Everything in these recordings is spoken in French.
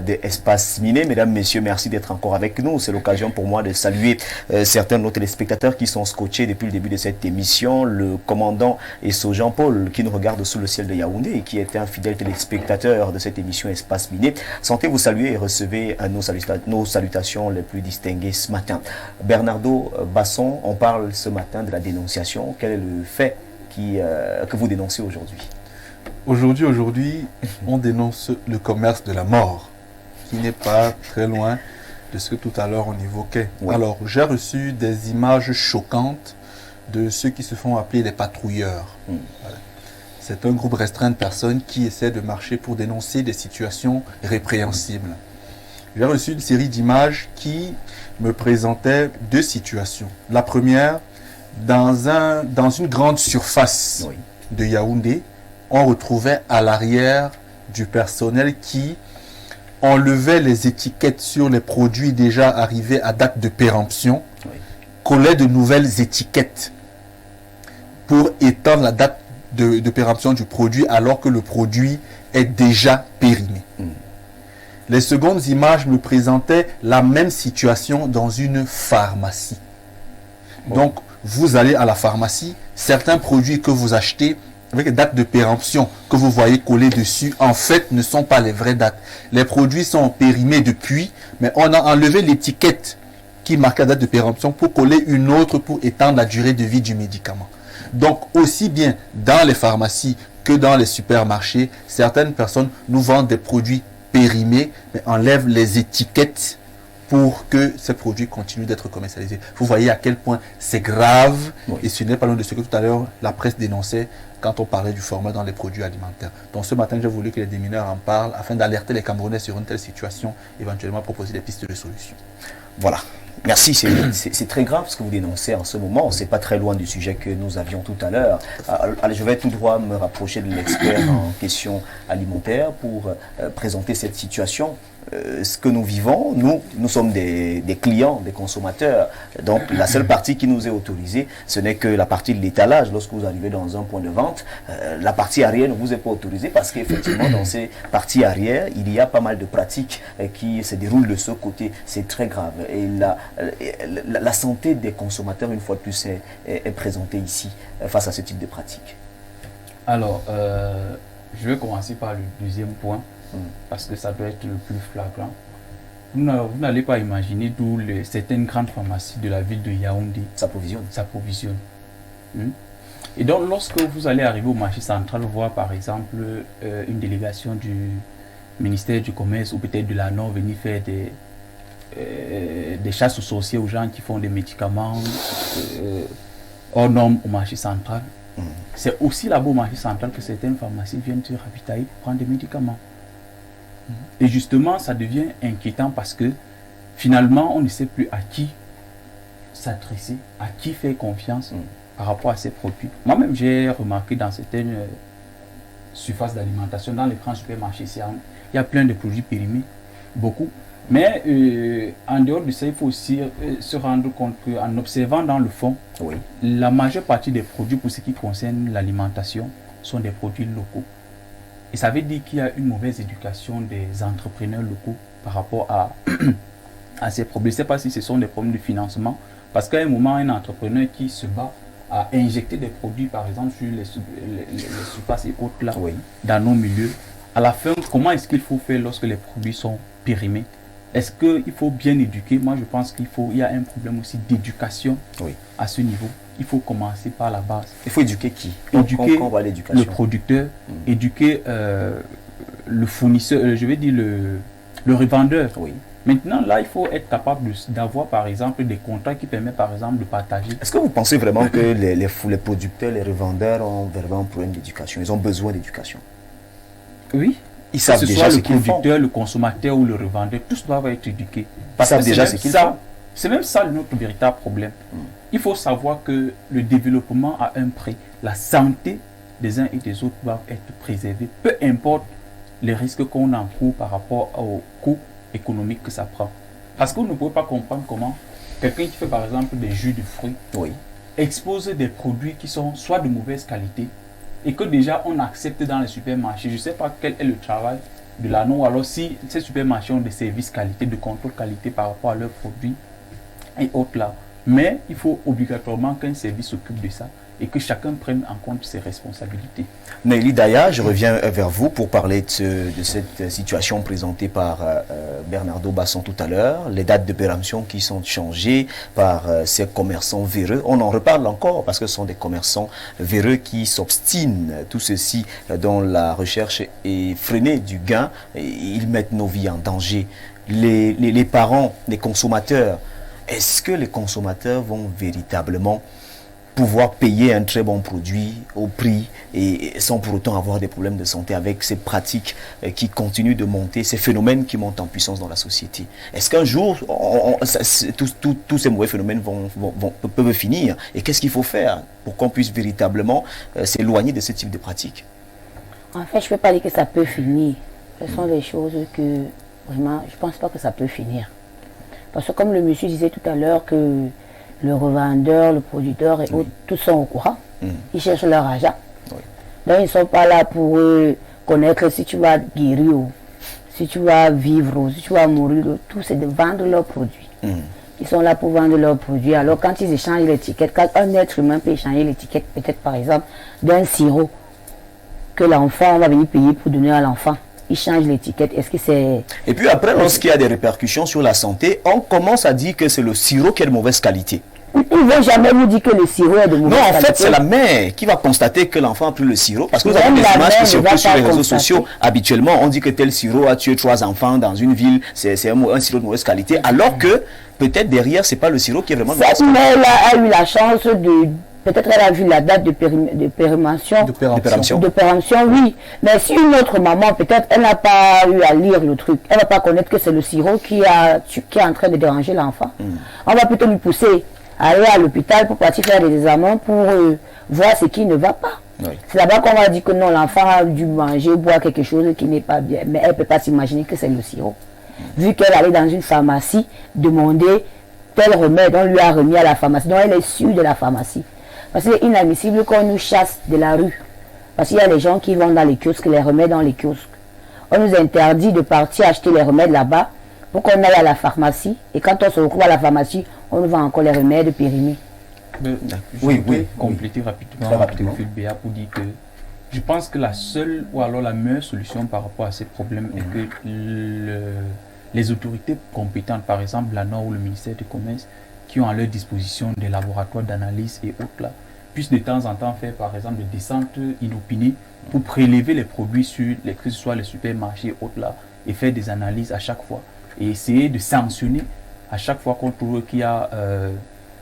d'Espace Miné. Mesdames, Messieurs, merci d'être encore avec nous. C'est l'occasion pour moi de saluer certains de nos téléspectateurs qui sont scotchés depuis le début de cette émission. Le commandant Esso Jean-Paul qui nous regarde sous le ciel de Yaoundé et qui est un fidèle téléspectateur de cette émission Espace Miné. Sentez vous saluer et recevez nos salutations les plus distinguées ce matin. Bernardo Basson, on parle ce matin de la dénonciation. Quel est le fait que vous dénoncez aujourd'hui? Aujourd'hui, on dénonce le commerce de la mort, qui n'est pas très loin de ce que tout à l'heure on évoquait. Oui. Alors, j'ai reçu des images choquantes de ceux qui se font appeler les patrouilleurs. Voilà. C'est un groupe restreint de personnes qui essaient de marcher pour dénoncer des situations répréhensibles. J'ai reçu une série d'images qui me présentaient deux situations. La première, dans une grande surface de Yaoundé, on retrouvait à l'arrière du personnel qui enlevait les étiquettes sur les produits déjà arrivés à date de péremption, collait de nouvelles étiquettes pour étendre la date de péremption du produit alors que le produit est déjà périmé. Les secondes images me présentaient la même situation dans une pharmacie. Donc, vous allez à la pharmacie, certains produits que vous achetez avec les dates de péremption que vous voyez collées dessus, en fait, ne sont pas les vraies dates. Les produits sont périmés depuis, mais on a enlevé l'étiquette qui marque la date de péremption pour coller une autre pour étendre la durée de vie du médicament. Donc, aussi bien dans les pharmacies que dans les supermarchés, certaines personnes nous vendent des produits périmés, mais enlèvent les étiquettes pour que ces produits continuent d'être commercialisés. Vous voyez à quel point c'est grave, et ce n'est pas loin de ce que tout à l'heure la presse dénonçait quand on parlait du format dans les produits alimentaires. Donc ce matin, j'ai voulu que les démineurs en parlent afin d'alerter les Camerounais sur une telle situation, éventuellement proposer des pistes de solution. Voilà. Merci, c'est très grave ce que vous dénoncez en ce moment. C'est pas très loin du sujet que nous avions tout à l'heure. Allez, je vais tout droit me rapprocher de l'expert en questions alimentaires pour présenter cette situation. Ce que nous vivons, nous sommes des clients, des consommateurs. Donc la seule partie qui nous est autorisée, ce n'est que la partie de l'étalage. Lorsque vous arrivez dans un point de vente, la partie arrière ne vous est pas autorisée parce qu'effectivement dans ces parties arrière, il y a pas mal de pratiques qui se déroulent de ce côté. C'est très grave. Et la santé des consommateurs, une fois de plus, est présentée ici face à ce type de pratiques. Alors, je vais commencer par le deuxième point. Parce que ça doit être le plus flagrant. Vous n'allez pas imaginer d'où certaines grandes pharmacies de la ville de Yaoundé s'approvisionnent. Et donc, lorsque vous allez arriver au marché central, voir par exemple une délégation du ministère du Commerce ou peut-être de la Nord venir faire des chasses aux sorciers aux gens qui font des médicaments hors normes au marché central, c'est aussi là-bas au marché central que certaines pharmacies viennent se ravitailler pour prendre des médicaments. Et justement, ça devient inquiétant parce que finalement, on ne sait plus à qui s'adresser, à qui faire confiance par rapport à ces produits. Moi-même, j'ai remarqué dans certaines surfaces d'alimentation, dans les grands supermarchés, il y a plein de produits périmés, beaucoup. Mais en dehors de ça, il faut aussi se rendre compte qu'en observant dans le fond, la majeure partie des produits pour ce qui concerne l'alimentation sont des produits locaux. Et ça veut dire qu'il y a une mauvaise éducation des entrepreneurs locaux par rapport à ces problèmes. Je ne sais pas si ce sont des problèmes de financement, parce qu'à un moment, un entrepreneur qui se bat à injecter des produits, par exemple, sur les surfaces et autres là, dans nos milieux, à la fin, comment est-ce qu'il faut faire lorsque les produits sont périmés? Est-ce qu'il faut bien éduquer? Moi, je pense qu'il y a un problème aussi d'éducation à ce niveau. Il faut commencer par la base. Il faut éduquer qui? Éduquer le producteur, éduquer le fournisseur, je vais dire le revendeur. Maintenant, là, il faut être capable d'avoir, par exemple, des contrats qui permettent, par exemple, de partager. Est-ce que vous pensez vraiment que les producteurs, les revendeurs ont vraiment un problème d'éducation? Ils ont besoin d'éducation? Oui. Ils savent déjà ce qu'ils font. Le producteur, le consommateur ou le revendeur, tous doivent être éduqués. Ils savent déjà ce qu'ils font. C'est même ça notre véritable problème. Il faut savoir que le développement a un prix. La santé des uns et des autres doit être préservée, peu importe les risques qu'on encourt par rapport au coût économique que ça prend. Parce que vous ne pouvez pas comprendre comment quelqu'un qui fait par exemple des jus de fruits expose des produits qui sont soit de mauvaise qualité et que déjà on accepte dans les supermarchés. Je ne sais pas quel est le travail de l'anneau, alors si ces supermarchés ont des services qualité, de contrôle qualité par rapport à leurs produits et autres là. Mais il faut obligatoirement qu'un service s'occupe de ça et que chacun prenne en compte ses responsabilités. Nelly Daya, je reviens vers vous pour parler de cette situation présentée par Bernardo Basson tout à l'heure, les dates de péremption qui sont changées par ces commerçants véreux. On en reparle encore parce que ce sont des commerçants véreux qui s'obstinent, tout ceci dans la recherche effrénée du gain. Ils mettent nos vies en danger. Les parents, les consommateurs, est-ce que les consommateurs vont véritablement pouvoir payer un très bon produit au prix et sans pour autant avoir des problèmes de santé avec ces pratiques qui continuent de monter, ces phénomènes qui montent en puissance dans la société? Est-ce qu'un jour, tous ces mauvais phénomènes peuvent finir? Et qu'est-ce qu'il faut faire pour qu'on puisse véritablement s'éloigner de ce type de pratiques? En fait, je ne peux pas dire que ça peut finir. Ce sont des choses que, vraiment, je ne pense pas que ça peut finir. Parce que comme le monsieur disait tout à l'heure que le revendeur, le producteur et autres, tous sont au courant. Ils cherchent leur argent. Donc ils ne sont pas là pour connaître si tu vas guérir, ou si tu vas vivre, ou si tu vas mourir. Tout c'est de vendre leurs produits. Ils sont là pour vendre leurs produits. Alors quand ils échangent l'étiquette, quand un être humain peut échanger l'étiquette, peut-être par exemple, d'un sirop que l'enfant va venir payer pour donner à l'enfant. Ils changent l'étiquette. Est-ce que c'est... Et puis après, lorsqu'il y a des répercussions sur la santé, on commence à dire que c'est le sirop qui est de mauvaise qualité. Ils ne vont jamais nous dire que le sirop est de mauvaise qualité. Non, en fait, c'est la mère qui va constater que l'enfant a pris le sirop. Parce que vous avez des images qui circulent sur les réseaux sociaux. Habituellement, on dit que tel sirop a tué 3 enfants dans une ville. C'est un sirop de mauvaise qualité. Alors que, peut-être derrière, ce n'est pas le sirop qui est vraiment de mauvaise qualité. Cette mère-là a eu la chance de... Peut-être elle a vu la date de péremption. De péremption, oui. Mais si une autre maman, peut-être, elle n'a pas eu à lire le truc. Elle ne va pas connaître que c'est le sirop qui est en train de déranger l'enfant. On va plutôt lui pousser à aller à l'hôpital pour partir faire des examens pour voir ce qui ne va pas. Oui. C'est là-bas qu'on va dire que non, l'enfant a dû manger ou boire quelque chose qui n'est pas bien. Mais elle ne peut pas s'imaginer que c'est le sirop. Vu qu'elle allait dans une pharmacie demander tel remède, on lui a remis à la pharmacie. Donc elle est sûre de la pharmacie. Parce que c'est inadmissible qu'on nous chasse de la rue. Parce qu'il y a des gens qui vont dans les kiosques, les remèdes dans les kiosques. On nous interdit de partir acheter les remèdes là-bas pour qu'on aille à la pharmacie. Et quand on se retrouve à la pharmacie, on nous vend encore les remèdes périmés. Oui, compléter rapidement Fulbert pour dire que je pense que la seule ou alors la meilleure solution par rapport à ces problèmes est que les autorités compétentes, par exemple l'ANOR ou le ministère du Commerce, qui ont à leur disposition des laboratoires d'analyse et autres là, puissent de temps en temps faire par exemple des descentes inopinées pour prélever les produits sur que ce soit les supermarchés et autres là, et faire des analyses à chaque fois et essayer de sanctionner à chaque fois qu'on trouve qu'il y a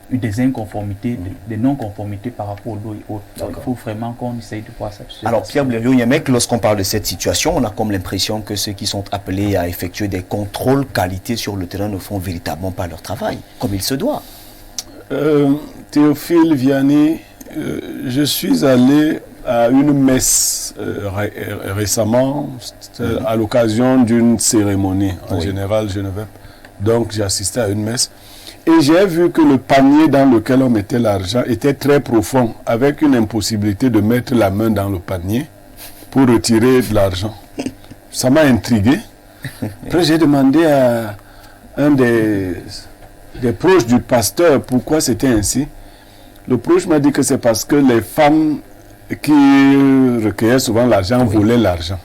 eu des inconformités, des non-conformités par rapport aux lois et autres. Donc, il faut vraiment qu'on essaye de voir ça. Alors Pierre Blériot-Yamec, lorsqu'on parle de cette situation, on a comme l'impression que ceux qui sont appelés à effectuer des contrôles qualité sur le terrain ne font véritablement pas leur travail, comme il se doit. Théophile Vianney, je suis allé à une messe récemment à l'occasion d'une cérémonie. En général, je ne vais pas. Donc j'ai assisté à une messe. Et j'ai vu que le panier dans lequel on mettait l'argent était très profond, avec une impossibilité de mettre la main dans le panier pour retirer de l'argent. Ça m'a intrigué. Après, j'ai demandé à un des proches du pasteur pourquoi c'était ainsi. Le proche m'a dit que c'est parce que les femmes qui recueillaient souvent l'argent volaient l'argent.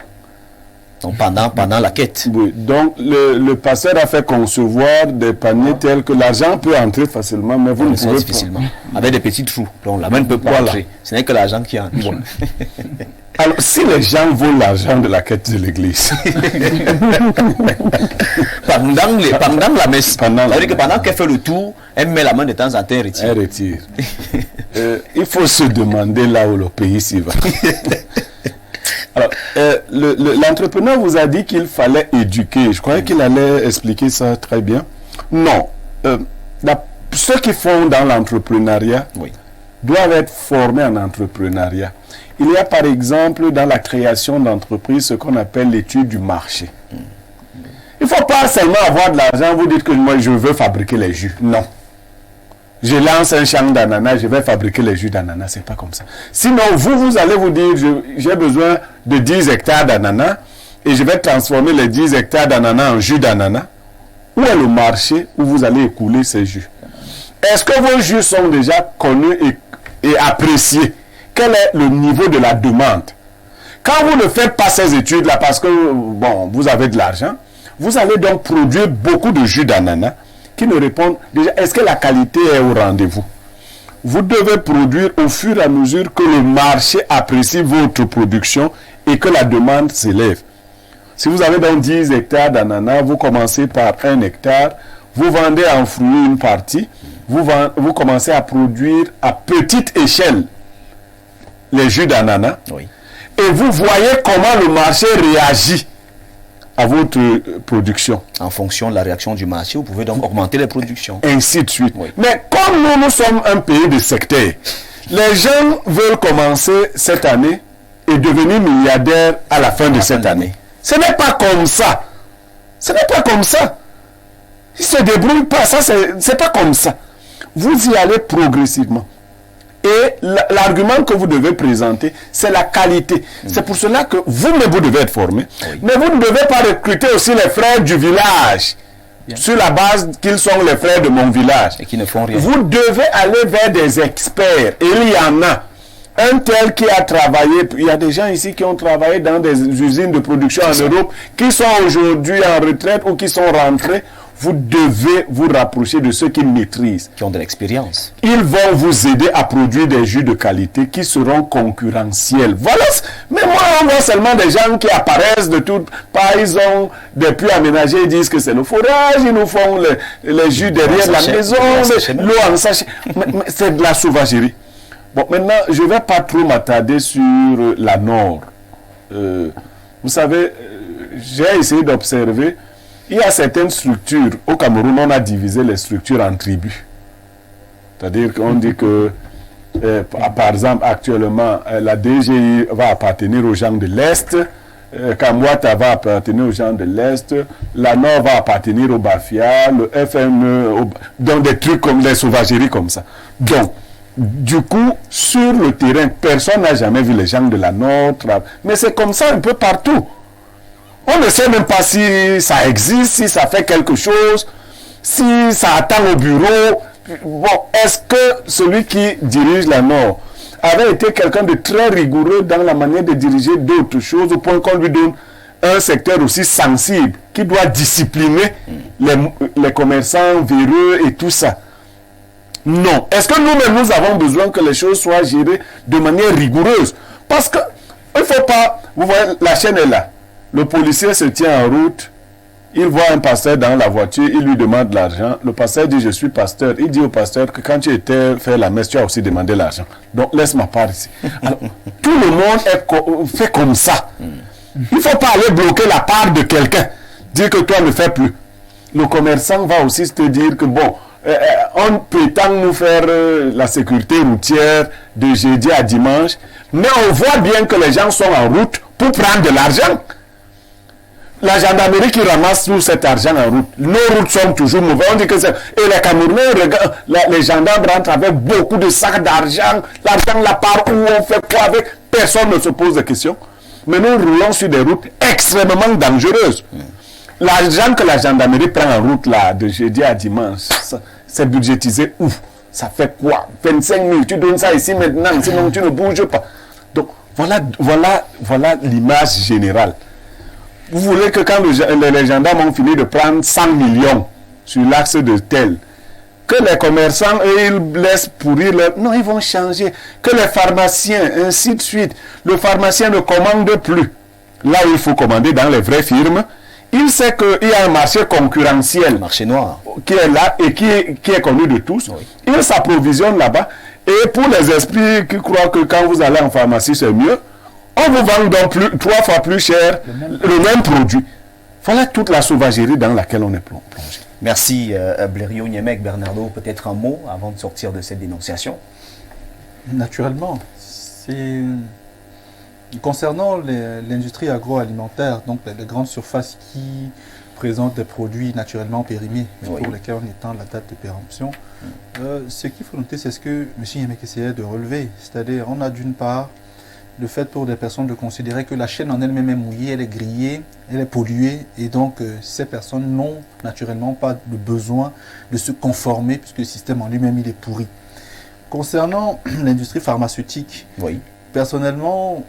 Donc pendant la quête. Oui, donc le pasteur a fait concevoir des paniers tels que l'argent peut entrer facilement, mais vous ne pouvez pas. Difficilement. Avec des petits trous. Donc la main ne peut pas entrer. Ce n'est que l'argent qui entre. Alors, si les gens volent l'argent de la quête de l'église, pendant la messe, pendant qu'elle fait le tour, elle met la main de temps en temps et retire. Elle retire. Il faut se demander là où le pays s'y va. Alors, l'entrepreneur vous a dit qu'il fallait éduquer. Je croyais qu'il allait expliquer ça très bien. Non. Ceux qui font dans l'entrepreneuriat doivent être formés en entrepreneuriat. Il y a par exemple dans la création d'entreprises ce qu'on appelle l'étude du marché. Il ne faut pas seulement avoir de l'argent, vous dites que moi je veux fabriquer les jus. Non. Je lance un champ d'ananas, je vais fabriquer les jus d'ananas. C'est pas comme ça. Sinon, vous allez vous dire, j'ai besoin de 10 hectares d'ananas. et je vais transformer les 10 hectares d'ananas en jus d'ananas, où est le marché où vous allez écouler ces jus? Est-ce que vos jus sont déjà connus et appréciés? Quel est le niveau de la demande? Quand vous ne faites pas ces études-là parce que, bon, vous avez de l'argent, vous allez donc produire beaucoup de jus d'ananas qui ne répondent déjà. Est-ce que la qualité est au rendez-vous? Vous devez produire au fur et à mesure que le marché apprécie votre production et que la demande s'élève. Si vous avez donc 10 hectares d'ananas, vous commencez par 1 hectare, vous vendez en fruits une partie, vous commencez à produire à petite échelle les jus d'ananas. Oui. Et vous voyez comment le marché réagit à votre production. En fonction de la réaction du marché, vous pouvez donc augmenter les productions. Ainsi de suite. Oui. Mais comme nous sommes un pays de secteur, les gens veulent commencer cette année et devenir milliardaires à la fin de cette année. Ce n'est pas comme ça. Ce n'est pas comme ça. Ils ne se débrouillent pas. Ça, c'est pas comme ça. Vous y allez progressivement. Et l'argument que vous devez présenter, c'est la qualité. C'est pour cela que vous-même, vous devez être formé. Oui. Mais vous ne devez pas recruter aussi les frères du village. Bien. Sur la base qu'ils sont les frères de mon village. Et qui ne font rien. Vous devez aller vers des experts. Et il y en a. Un tel qui a travaillé, il y a des gens ici qui ont travaillé dans des usines de production en Europe, qui sont aujourd'hui en retraite ou qui sont rentrés. Vous devez vous rapprocher de ceux qui maîtrisent. Qui ont de l'expérience. Ils vont vous aider à produire des jus de qualité qui seront concurrentiels. Voilà. Mais moi, on voit seulement des gens qui apparaissent de toutes parts. Ils ont des puits aménagés, ils disent que c'est le forage. Ils nous font les jus derrière la maison, l'eau en sachet. Mais c'est de la sauvagerie. Bon, maintenant, je ne vais pas trop m'attarder sur la Nord. Vous savez, j'ai essayé d'observer. Il y a certaines structures. Au Cameroun, on a divisé les structures en tribus. C'est-à-dire qu'on dit que, par exemple, actuellement, la DGI va appartenir aux gens de l'Est, Kamwata va appartenir aux gens de l'Est, la Nord va appartenir au Bafia, le FNE, donc des trucs comme des sauvageries comme ça. Donc, du coup, sur le terrain, personne n'a jamais vu les gens de la Nord. Mais c'est comme ça un peu partout. On ne sait même pas si ça existe, si ça fait quelque chose, si ça attend au bureau. Bon, est-ce que celui qui dirige la Nord avait été quelqu'un de très rigoureux dans la manière de diriger d'autres choses, au point qu'on lui donne un secteur aussi sensible, qui doit discipliner les commerçants véreux et tout ça? Non. Est-ce que nous-mêmes, nous avons besoin que les choses soient gérées de manière rigoureuse? Parce que il ne faut pas... Vous voyez, la chaîne est là. Le policier se tient en route, il voit un pasteur dans la voiture, il lui demande de l'argent. Le pasteur dit, je suis pasteur. Il dit au pasteur que quand tu étais faire la messe, tu as aussi demandé l'argent. Donc laisse ma part ici. Alors, tout le monde fait comme ça. Il ne faut pas aller bloquer la part de quelqu'un. Dire que toi ne fais plus. Le commerçant va aussi te dire que bon, on prétend nous faire la sécurité routière de jeudi à dimanche, mais on voit bien que les gens sont en route pour prendre de l'argent. La gendarmerie qui ramasse tout cet argent en route. Nos routes sont toujours mauvaises. On dit que c'est... Et les Camerounais, les gendarmes rentrent avec beaucoup de sacs d'argent. L'argent, la part où on fait quoi avec? Personne ne se pose de questions. Mais nous roulons sur des routes extrêmement dangereuses. L'argent que la gendarmerie prend en route là, de jeudi à dimanche, c'est budgétisé où? Ça fait quoi? 25 000, tu donnes ça ici maintenant, sinon tu ne bouges pas. Donc voilà l'image générale. Vous voulez que quand les gendarmes ont fini de prendre 100 millions sur l'axe de tel, que les commerçants, ils laissent pourrir leur... Non, ils vont changer. Que les pharmaciens, ainsi de suite. Le pharmacien ne commande plus. Là où il faut commander dans les vraies firmes, il sait qu'il y a un marché concurrentiel. Marché noir. Qui est là et qui est connu de tous. Oui. Il s'approvisionne là-bas. Et pour les esprits qui croient que quand vous allez en pharmacie, c'est mieux, on vous vend donc 3 fois plus cher le même produit. Voilà toute la sauvagerie dans laquelle on est plongé. Merci Blériot Niemek. Bernardo, peut-être un mot avant de sortir de cette dénonciation. Naturellement. Concernant l'industrie agroalimentaire, donc les grandes surfaces qui présentent des produits naturellement périmés, pour lesquels on étend la date de péremption, ce qu'il faut noter, c'est ce que M. Niemek essayait de relever. C'est-à-dire, on a d'une part le fait pour des personnes de considérer que la chaîne en elle-même est mouillée, elle est grillée, elle est polluée, et donc ces personnes n'ont naturellement pas de besoin de se conformer puisque le système en lui-même il est pourri. Concernant l'industrie pharmaceutique, oui. Personnellement,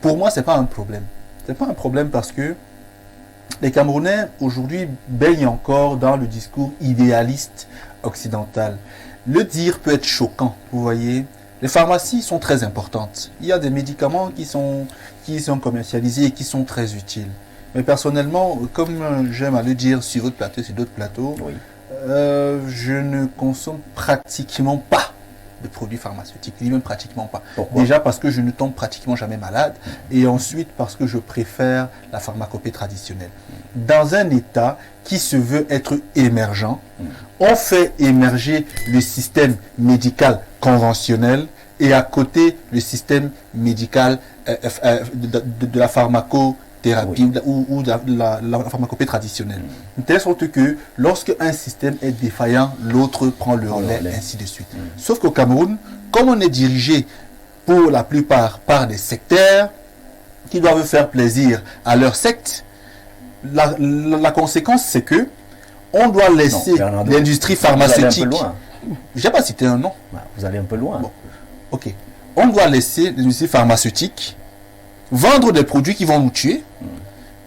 pour moi, c'est pas un problème. C'est pas un problème parce que les Camerounais aujourd'hui baignent encore dans le discours idéaliste occidental. Le dire peut être choquant, vous voyez. Les pharmacies sont très importantes. Il y a des médicaments qui sont commercialisés et qui sont très utiles. Mais personnellement, comme j'aime à le dire sur votre plateau, sur d'autres plateaux, oui. Je ne consomme pratiquement pas de produits pharmaceutiques. Je dis même pratiquement pas. Pourquoi? Déjà parce que je ne tombe pratiquement jamais malade et ensuite parce que je préfère la pharmacopée traditionnelle. Dans un État qui se veut être émergent, on fait émerger le système médical conventionnel et à côté le système médical de la pharmacothérapie ou de la pharmacopée traditionnelle. De telle sorte que lorsque un système est défaillant, l'autre prend le relais, ainsi de suite. Sauf qu'au Cameroun, comme on est dirigé pour la plupart par des sectaires qui doivent faire plaisir à leur secte, la conséquence c'est que on doit laisser l'industrie pharmaceutique. Je n'ai pas cité un nom. Vous allez un peu loin. Bon. Ok. On doit laisser l'industrie pharmaceutique vendre des produits qui vont nous tuer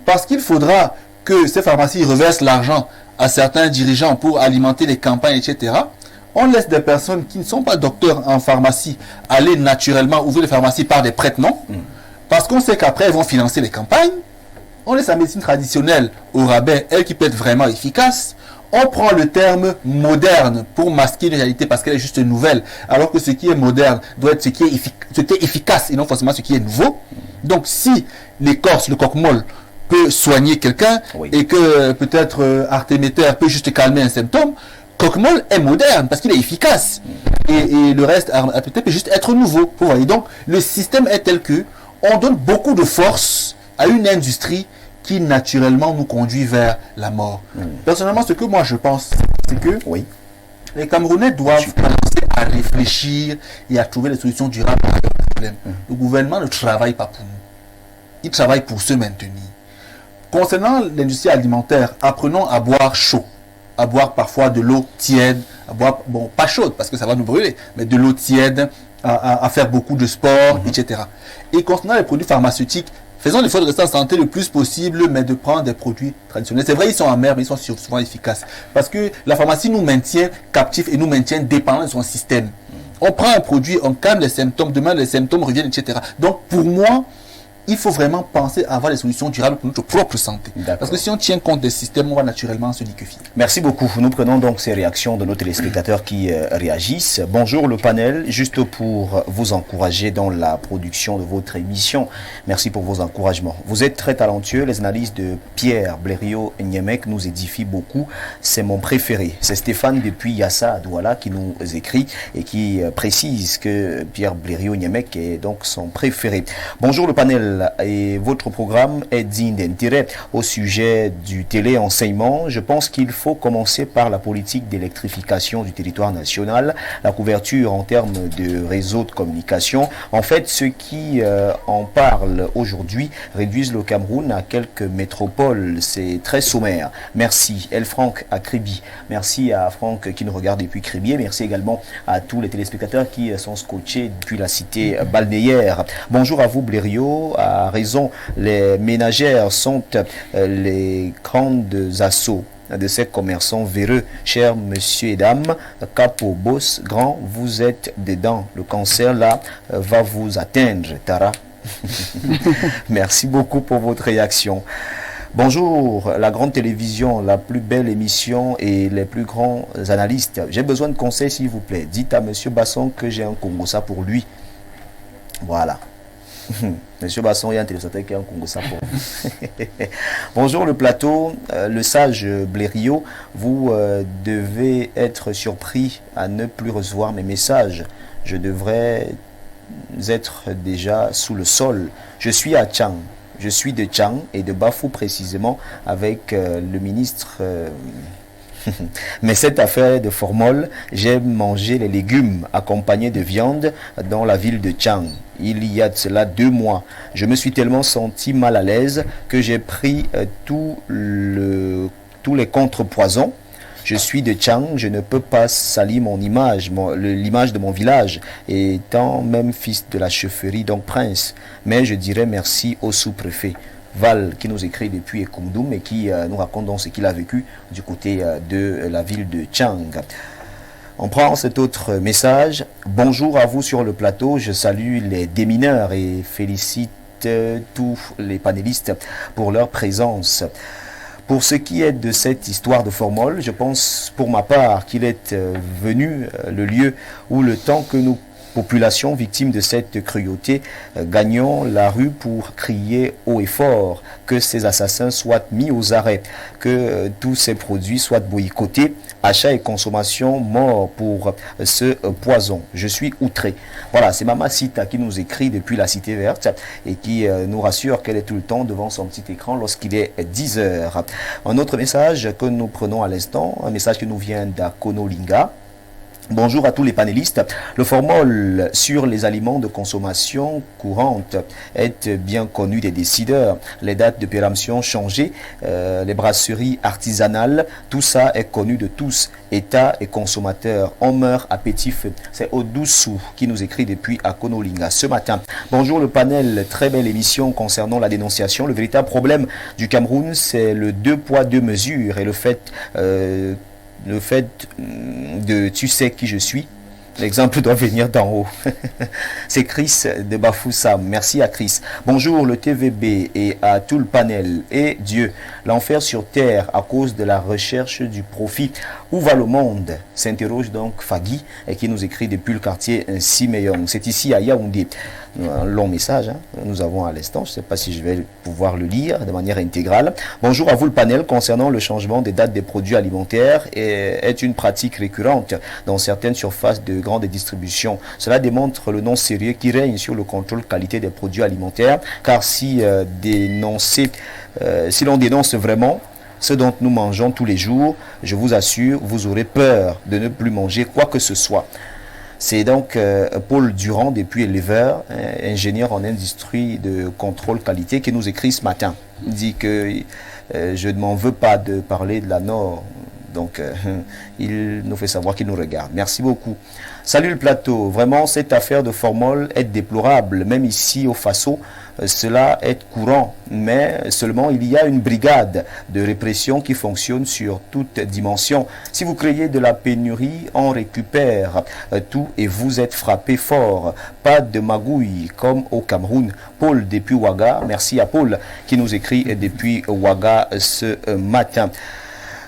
parce qu'il faudra que ces pharmacies reversent l'argent à certains dirigeants pour alimenter les campagnes, etc. On laisse des personnes qui ne sont pas docteurs en pharmacie aller naturellement ouvrir les pharmacies par des prête-noms parce qu'on sait qu'après ils vont financer les campagnes. On laisse la médecine traditionnelle au rabais, elle qui peut être vraiment efficace. On prend le terme moderne pour masquer une réalité parce qu'elle est juste nouvelle. Alors que ce qui est moderne doit être ce qui est efficace et non forcément ce qui est nouveau. Donc si l'écorce, le coque-molle peut soigner quelqu'un et que peut-être Artéméter peut juste calmer un symptôme, coque-molle est moderne parce qu'il est efficace. Et le reste, Artéméter peut juste être nouveau. Vous voyez, donc le système est tel que on donne beaucoup de force à une industrie qui naturellement nous conduit vers la mort. Personnellement, ce que moi je pense, c'est que les Camerounais doivent commencer à réfléchir et à trouver des solutions durables à leurs problèmes. Le gouvernement ne travaille pas pour nous. Il travaille pour se maintenir. Concernant l'industrie alimentaire, apprenons à boire chaud, à boire parfois de l'eau tiède, à boire, bon, pas chaude parce que ça va nous brûler, mais de l'eau tiède, à faire beaucoup de sport, etc. Et concernant les produits pharmaceutiques, faisons l'effort de rester en santé le plus possible, mais de prendre des produits traditionnels. C'est vrai, ils sont amers, mais ils sont souvent efficaces. Parce que la pharmacie nous maintient captifs et nous maintient dépendants de son système. On prend un produit, on calme les symptômes, demain les symptômes reviennent, etc. Donc pour moi, il faut vraiment penser à avoir des solutions durables pour notre propre santé. Parce que si on tient compte des systèmes, on va naturellement se liquéfier. Merci beaucoup. Nous prenons donc ces réactions de nos téléspectateurs qui réagissent. Bonjour le panel, juste pour vous encourager dans la production de votre émission. Merci pour vos encouragements. Vous êtes très talentueux. Les analyses de Pierre Blériot-Niemek nous édifient beaucoup. C'est mon préféré. C'est Stéphane depuis Yassa à Douala qui nous écrit et qui précise que Pierre Blériot-Niemek est donc son préféré. Bonjour le panel. Et votre programme est digne d'intérêt au sujet du téléenseignement. Je pense qu'il faut commencer par la politique d'électrification du territoire national, la couverture en termes de réseaux de communication. En fait, ceux qui en parlent aujourd'hui réduisent le Cameroun à quelques métropoles. C'est très sommaire. Merci. El Franck à Kribi. Merci à Franck qui nous regarde depuis Kribi. Merci également à tous les téléspectateurs qui sont scotchés depuis la cité balnéaire. Bonjour à vous Blériot. À raison, les ménagères sont les grandes assauts de ces commerçants véreux. Chers messieurs et dames, capo, boss, grand, vous êtes dedans. Le cancer là va vous atteindre, Tara. Merci beaucoup pour votre réaction. Bonjour, la grande télévision, la plus belle émission et les plus grands analystes. J'ai besoin de conseils s'il vous plaît. Dites à monsieur Basson que j'ai un Congossa pour lui. Voilà. Monsieur Basson, il y a un téléspectateur qui a un Congossa pour vous. Bonjour le plateau, le sage Blériot, vous devez être surpris à ne plus recevoir mes messages. Je devrais être déjà sous le sol. Je suis à Tchang. Je suis de Tchang et de Bafou précisément avec le ministre Mais cette affaire de formol, j'aime manger les légumes accompagnés de viande dans la ville de Chang. Il y a de cela 2 mois. Je me suis tellement senti mal à l'aise que j'ai pris tous les contrepoisons. Je suis de Chang, je ne peux pas salir mon image, l'image de mon village, étant même fils de la chefferie, donc prince. Mais je dirais merci au sous-préfet. Val qui nous écrit depuis Ekundum et qui nous raconte donc ce qu'il a vécu du côté de la ville de Chang. On prend cet autre message. Bonjour à vous sur le plateau. Je salue les démineurs et félicite tous les panélistes pour leur présence. Pour ce qui est de cette histoire de formol, je pense pour ma part qu'il est venu le lieu où le temps que nous population victime de cette cruauté, gagnons la rue pour crier haut et fort que ces assassins soient mis aux arrêts, que tous ces produits soient boycottés, achat et consommation mort pour ce poison. Je suis outré. Voilà, c'est Mama Sita qui nous écrit depuis la Cité Verte et qui nous rassure qu'elle est tout le temps devant son petit écran lorsqu'il est 10 heures. Un autre message que nous prenons à l'instant, un message qui nous vient d'Akonolinga. Bonjour à tous les panélistes. Le formol sur les aliments de consommation courante est bien connu des décideurs. Les dates de péremption changées, les brasseries artisanales, tout ça est connu de tous, État et consommateurs. On meurt à petit feu. C'est Odoussou qui nous écrit depuis Akonolinga ce matin. Bonjour le panel, très belle émission concernant la dénonciation. Le véritable problème du Cameroun, c'est le 2 poids 2 mesures et le fait de tu sais qui je suis. L'exemple doit venir d'en haut. C'est Chris de Bafoussam. Merci à Chris. Bonjour le TVB et à tout le panel. Et Dieu, l'enfer sur terre à cause de la recherche du profit. Où va le monde? S'interroge donc Fagui et qui nous écrit depuis le quartier Siméon. C'est ici à Yaoundé. Un long message, nous avons à l'instant. Je ne sais pas si je vais pouvoir le lire de manière intégrale. Bonjour à vous le panel. Concernant le changement des dates des produits alimentaires est une pratique récurrente dans certaines surfaces de grande distribution. Cela démontre le non sérieux qui règne sur le contrôle qualité des produits alimentaires, car si l'on dénonce vraiment ce dont nous mangeons tous les jours, je vous assure, vous aurez peur de ne plus manger quoi que ce soit. C'est donc Paul Durand, depuis éleveur, ingénieur en industrie de contrôle qualité, qui nous écrit ce matin. Il dit que je ne m'en veux pas de parler de la Nord. Donc, il nous fait savoir qu'il nous regarde. Merci beaucoup. Salut le plateau. Vraiment, cette affaire de formol est déplorable. Même ici, au Faso, cela est courant. Mais seulement, il y a une brigade de répression qui fonctionne sur toute dimension. Si vous créez de la pénurie, on récupère tout et vous êtes frappé fort. Pas de magouille comme au Cameroun. Paul depuis Ouaga. Merci à Paul qui nous écrit depuis Ouaga ce matin.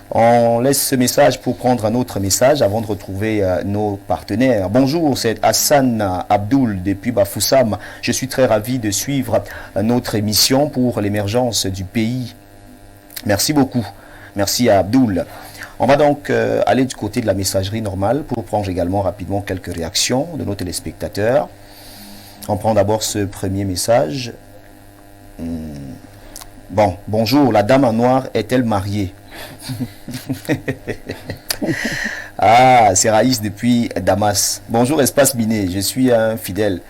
On laisse ce message pour prendre un autre message avant de retrouver nos partenaires. Bonjour, c'est Hassan Abdoul depuis Bafoussam. Je suis très ravi de suivre notre émission pour l'émergence du pays. Merci beaucoup. Merci à Abdoul. On va donc aller du côté de la messagerie normale pour prendre également rapidement quelques réactions de nos téléspectateurs. On prend d'abord ce premier message. Bon, bonjour, la dame en noir est-elle mariée? Ah, c'est Raïs depuis Damas. Bonjour Espace Miné, je suis un fidèle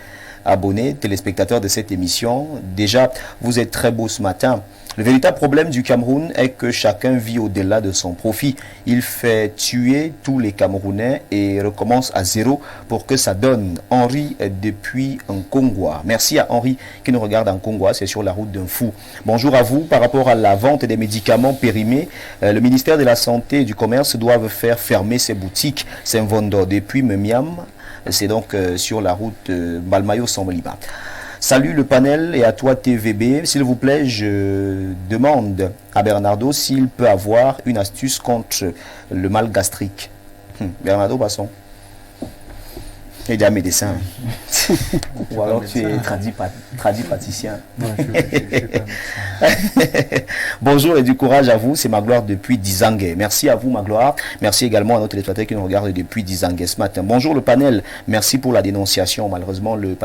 abonné, téléspectateur de cette émission. Déjà, vous êtes très beau ce matin. Le véritable problème du Cameroun est que chacun vit au-delà de son profit. Il fait tuer tous les Camerounais et recommence à zéro pour que ça donne. Henri depuis un Congois. Merci à Henri qui nous regarde en Congois, c'est sur la route d'un fou. Bonjour à vous. Par rapport à la vente des médicaments périmés, le ministère de la Santé et du Commerce doivent faire fermer ses boutiques Saint-Vondo depuis Memiam. C'est donc sur la route Balmayo-Samoliba. Salut le panel et à toi TVB. S'il vous plaît, je demande à Bernardo s'il peut avoir une astuce contre le mal gastrique. Bernardo, passons. Tu es déjà médecin. Ou alors tu es traduit praticien. Non, je suis pas médecin. Bonjour et du courage à vous, c'est Magloire depuis Dizangue. Merci à vous Magloire. Merci également à nos téléspectateurs qui nous regardent depuis Dizangue ce matin. Bonjour le panel, merci pour la dénonciation. Malheureusement, le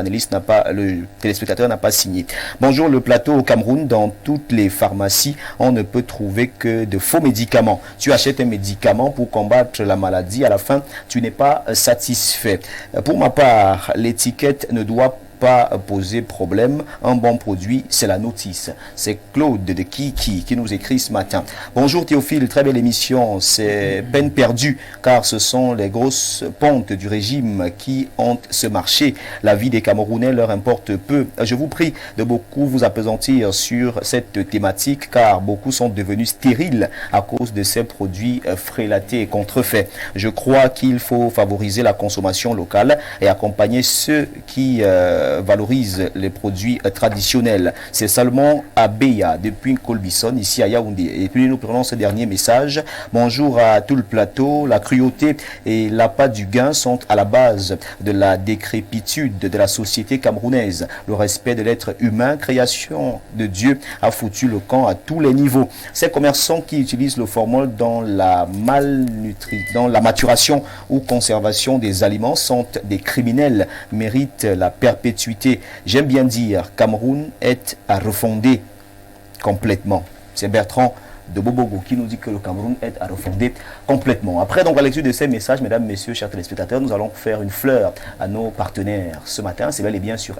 téléspectateur n'a pas signé. Bonjour le plateau au Cameroun, dans toutes les pharmacies, on ne peut trouver que de faux médicaments. Tu achètes un médicament pour combattre la maladie, à la fin, tu n'es pas satisfait. Pour ma part, l'étiquette ne doit pas poser problème. Un bon produit, c'est la notice. C'est Claude de Kiki qui nous écrit ce matin. Bonjour Théophile, très belle émission. C'est peine perdue car ce sont les grosses pontes du régime qui hantent ce marché. La vie des Camerounais leur importe peu. Je vous prie de beaucoup vous appesantir sur cette thématique car beaucoup sont devenus stériles à cause de ces produits frélatés et contrefaits. Je crois qu'il faut favoriser la consommation locale et accompagner ceux qui valorise les produits traditionnels. C'est Salomon Abeya depuis Colbison, ici à Yaoundé. Et puis nous prenons ce dernier message. Bonjour à tout le plateau. La cruauté et l'appât du gain sont à la base de la décrépitude de la société camerounaise. Le respect de l'être humain, création de Dieu, a foutu le camp à tous les niveaux. Ces commerçants qui utilisent le formol dans la maturation ou conservation des aliments sont des criminels, méritent la perpétuité. J'aime bien dire, Cameroun est à refonder complètement. C'est Bertrand de Bobogo qui nous dit que le Cameroun est à refonder complètement. Après donc la lecture de ces messages, mesdames, messieurs, chers téléspectateurs, nous allons faire une fleur à nos partenaires. Ce matin, c'est bel et bien sur